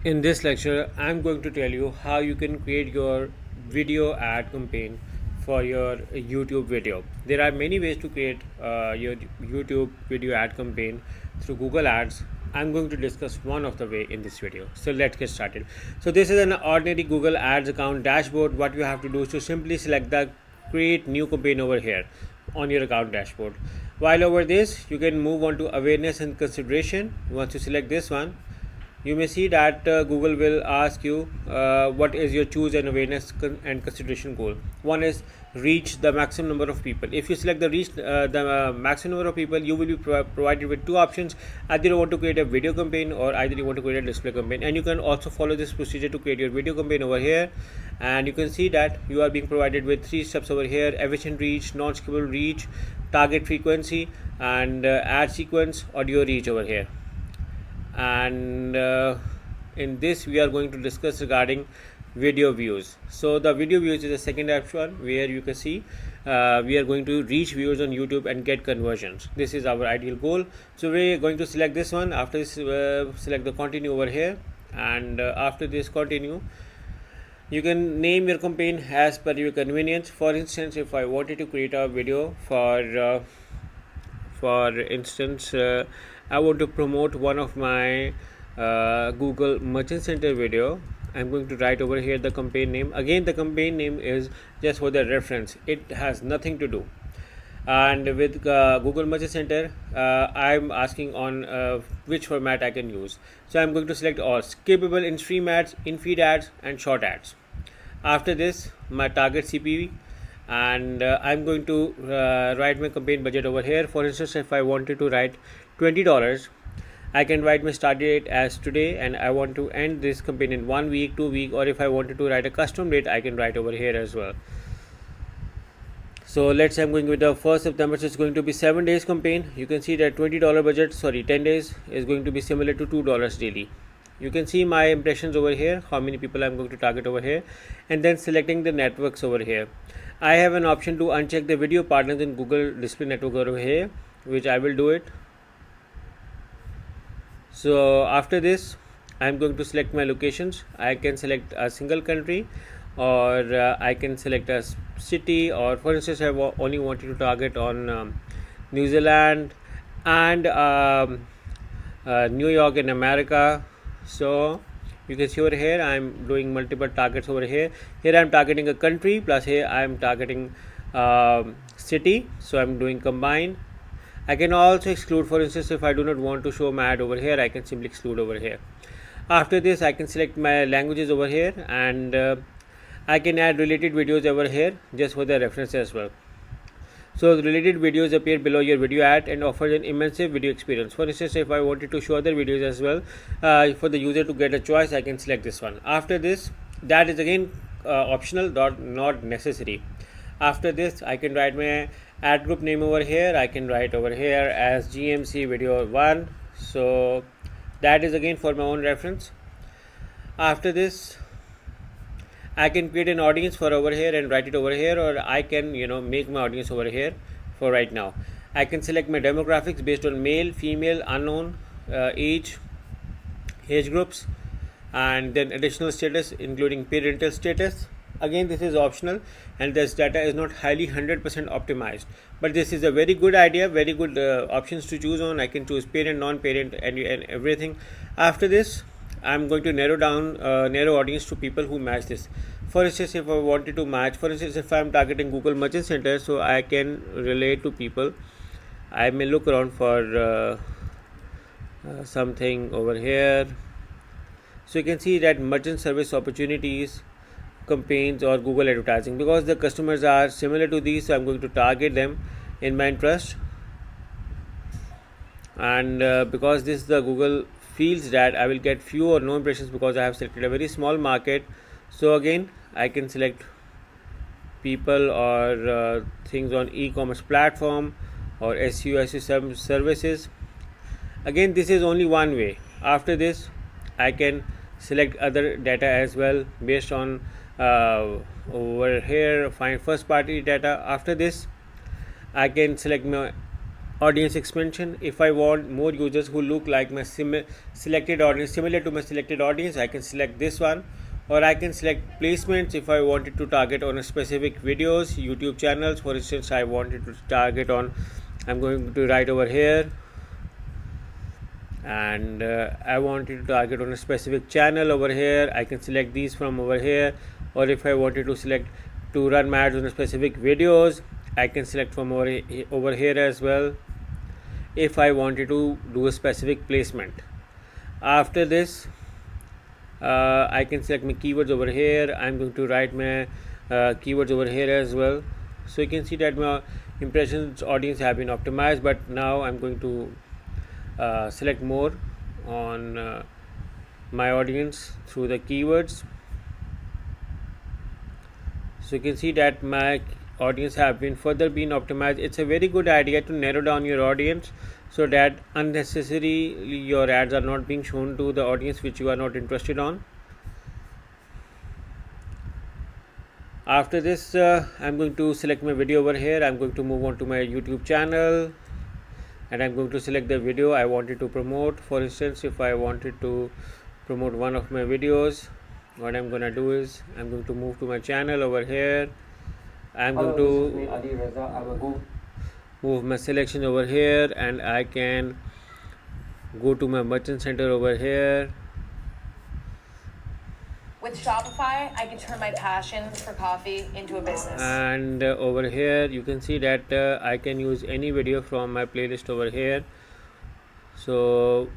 In this lecture, I'm going to tell you how you can create your video ad campaign for your YouTube video. There are many ways to create your YouTube video ad campaign through Google Ads. I'm going to discuss one of the way in this video. So let's get started. So this is an ordinary Google Ads account dashboard. What you have to do is to simply select the create new campaign over here on your account dashboard. While over this, you can move on to awareness and consideration. Once you select this one, you may see that Google will ask you what is your choose and awareness and consideration goal. One is reach the maximum number of people. If you select the reach the maximum number of people, you will be provided with two options. Either you want to create a video campaign or either you want to create a display campaign, and you can also follow this procedure to create your video campaign over here. And you can see that you are being provided with three steps over here: efficient reach, non-skippable reach, target frequency, and ad sequence, audio reach over here. And in this we are going to discuss regarding video views. So the video views is the second option where you can see we are going to reach viewers on YouTube and get conversions. This is our ideal goal. So we're going to select this one. After this, select the continue over here, and after this continue, you can name your campaign as per your convenience. For instance, if I wanted to create a video for instance, I want to promote one of my Google Merchant Center video. I'm going to write over here the campaign name. Again, the campaign name is just for the reference. It has nothing to do. And with Google Merchant Center, I'm asking on which format I can use. So I'm going to select all: skippable, in-stream ads, in-feed ads, and short ads. After this, my target CPV, and I'm going to write my campaign budget over here. For instance, if I wanted to write $20, I can write my start date as today, and I want to end this campaign in 1 week, 2 week, or if I wanted to write a custom date, I can write over here as well. So let's say I'm going with the 1st September, so it's going to be 7 days campaign. You can see that $20 budget, 10 days is going to be similar to $2 daily. You can see my impressions over here, how many people I'm going to target over here, and then selecting the networks over here. I have an option to uncheck the video partners in Google Display Network over here, which I will do it. So after this, I'm going to select my locations. I can select a single country, or I can select a city, or for instance, I only wanted to target on New Zealand and New York in America. So you can see over here I'm doing multiple targets over here. Here I'm targeting a country, plus here I'm targeting city, so I'm doing combine. I can also exclude. For instance, if I do not want to show my ad over here, I can simply exclude over here. After this, I can select my languages over here, and I can add related videos over here just for the reference as well. So the related videos appear below your video ad and offer an immersive video experience. For instance, if I wanted to show other videos as well, for the user to get a choice, I can select this one. After this, that is again optional, not necessary. After this, I can write my ad group name over here. I can write over here as GMC video 1. So that is again for my own reference. After this, I can create an audience for over here and write it over here, or I can make my audience over here for right now. I can select my demographics based on male, female, unknown, age groups, and then additional status including parental status. Again, this is optional, and this data is not highly 100% optimized, but this is a very good idea, very good options to choose on. I can choose parent, non-parent, and everything. After this, I'm going to narrow audience to people who match this. For instance, if I wanted to match, for instance, if I'm targeting Google Merchant Center, so I can relate to people. I may look around for something over here. So you can see that merchant service opportunities, campaigns, or Google advertising, because the customers are similar to these, so I'm going to target them in my interest. And because this the Google feels that I will get few or no impressions because I have selected a very small market. So again, I can select people or things on e-commerce platform or SEO services. Again, this is only one way. After this, I can select other data as well based on over here, find first party data. After this, I can select my audience expansion. If I want more users who look like my selected audience, similar to my selected audience, I can select this one, or I can select placements if I wanted to target on a specific videos, YouTube channels. For instance, I wanted to target on, I'm going to write over here, and I wanted to target on a specific channel over here. I can select these from over here, or if I wanted to select to run my ads on a specific videos, I can select from over here as well, if I wanted to do a specific placement. After this, I can select my keywords over here. I'm going to write my keywords over here as well. So you can see that my impressions audience have been optimized, but now I'm going to select more on my audience through the keywords. So you can see that my audience have been further been optimized. It's a very good idea to narrow down your audience so that unnecessarily your ads are not being shown to the audience which you are not interested on. After this, I'm going to select my video over here. I'm going to move on to my YouTube channel, and I'm going to select the video I wanted to promote. For instance, if I wanted to promote one of my videos, what I'm going to do is I'm going to move to my channel over here. I'm going to move my selection over here, and I can go to my merchant center over here. With Shopify, I can turn my passion for coffee into a business. And over here you can see that I can use any video from my playlist over here. So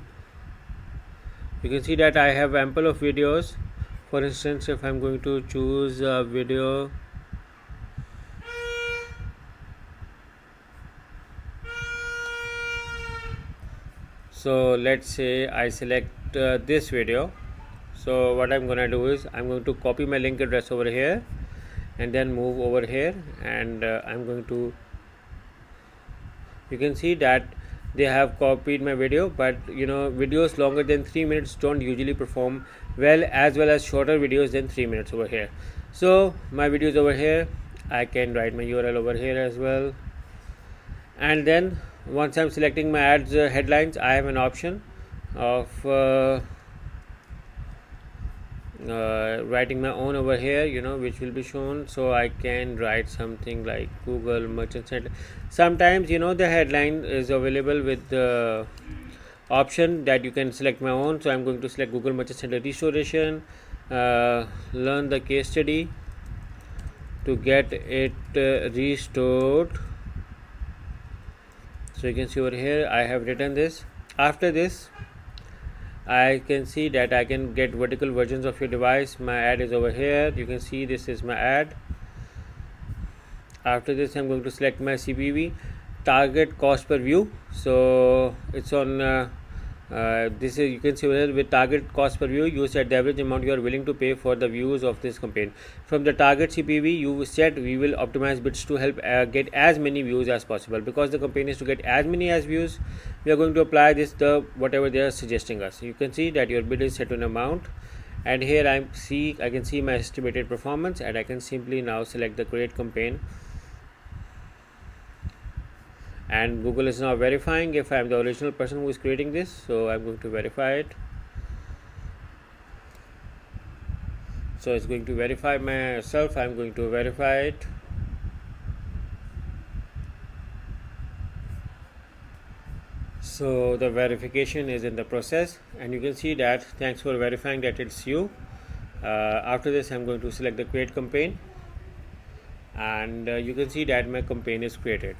you can see that I have ample of videos. For instance, if I'm going to choose a video, so let's say I select this video. So what I'm gonna do is I'm going to copy my link address over here and then move over here, and I'm going to, you can see that they have copied my video, but videos longer than 3 minutes don't usually perform well as shorter videos than 3 minutes over here. So my videos over here, I can write my URL over here as well, and then once I'm selecting my ads headlines, I have an option of writing my own over here, which will be shown. So I can write something like Google Merchant Center. Sometimes the headline is available with the option that you can select my own. So I'm going to select Google Merchant Center restoration, learn the case study to get it restored. So you can see over here I have written this. After this, I can see that I can get vertical versions of your device. My ad is over here. You can see this is my ad. After this, I'm going to select my CPV, target cost per view. So it's on this is, you can see over here, with target cost per view, you set the average amount you are willing to pay for the views of this campaign. From the target CPV you set, we will optimize bids to help get as many views as possible. Because the campaign is to get as many as views, we are going to apply this whatever they are suggesting us. You can see that your bid is set to an amount, and here I can see my estimated performance, and I can simply now select the create campaign. And Google is now verifying if I am the original person who is creating this. So I'm going to verify it. So it's going to verify myself. I'm going to verify it. So the verification is in the process, and you can see that thanks for verifying that it's you. After this, I'm going to select the create campaign, and you can see that my campaign is created.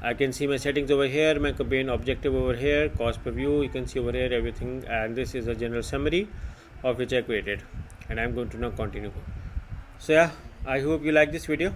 I can see my settings over here, my campaign objective over here, cost per view, you can see over here everything, and this is a general summary of which I created, and I'm going to now continue. So yeah, I hope you like this video.